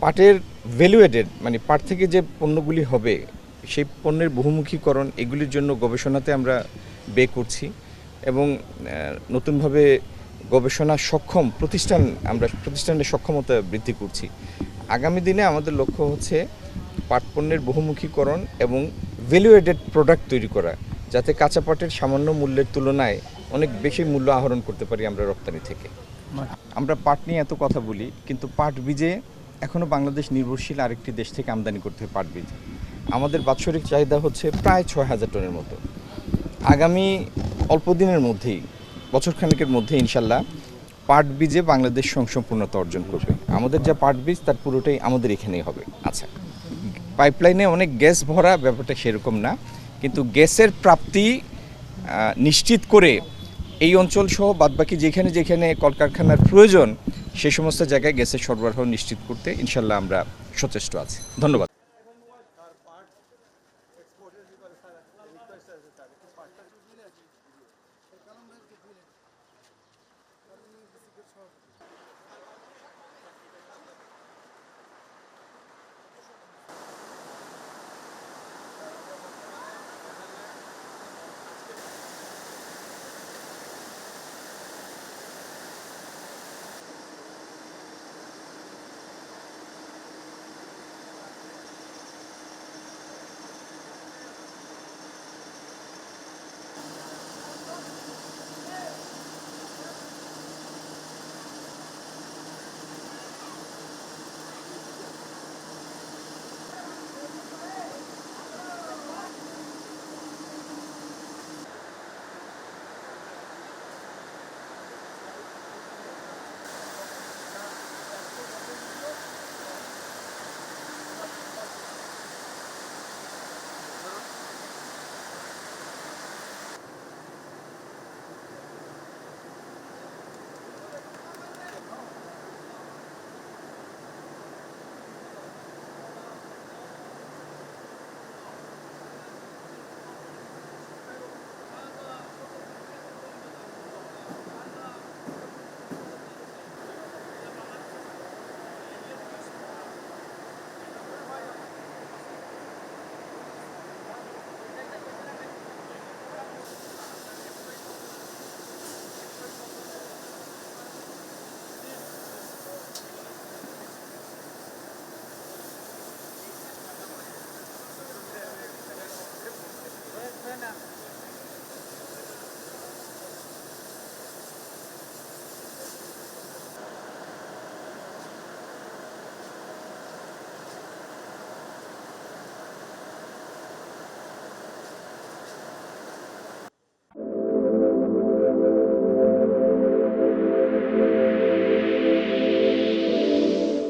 পাটের value aided মানে পাট থেকে যে পণ্যগুলি হবে সেই পণ্যের বহুমুখীকরণ এগুলির জন্য গবেষণাতে আমরা ব্যয় করছি এবং নতুনভাবে গবেষণা সক্ষম আমরা প্রতিষ্ঠানের সক্ষমতা বৃদ্ধি করছি। আগামী দিনে আমাদের লক্ষ্য হচ্ছে পাট পণ্যের বহুমুখীকরণ এবং ভ্যালু এডেড প্রোডাক্ট তৈরি করা, যাতে কাঁচা পাটের সামান্য মূল্যের তুলনায় অনেক বেশি মূল্য আহরণ করতে পারি আমরা রপ্তানি থেকে। আমরা পাট নিয়ে এত কথা বলি, কিন্তু পাট বীজে এখনও বাংলাদেশ নির্ভরশীল আরেকটি দেশ থেকে আমদানি করতে হয় পাট বীজ। আমাদের বাৎসরিক চাহিদা হচ্ছে প্রায় ৬,০০০ টনের মতো। আগামী অল্প দিনের মধ্যেই, বছরখানেকের মধ্যে ইনশাল্লাহ পাট বীজে বাংলাদেশ স্বয়ংসম্পূর্ণতা অর্জন করবে। আমাদের যা পাট বীজ তার পুরোটাই আমাদের এখানেই হবে। আচ্ছা, পাইপলাইনে অনেক গ্যাস ভরা, ব্যাপারটা সেরকম না, কিন্তু গ্যাসের প্রাপ্তি নিশ্চিত করে এই অঞ্চল সহ বাদবাকি যেখানে যেখানে কলকারখানার প্রয়োজন সেই সমস্ত জায়গায় গ্যাসের সরবরাহ নিশ্চিত করতে ইনশাল্লাহ আমরা সচেষ্ট আছি। ধন্যবাদ।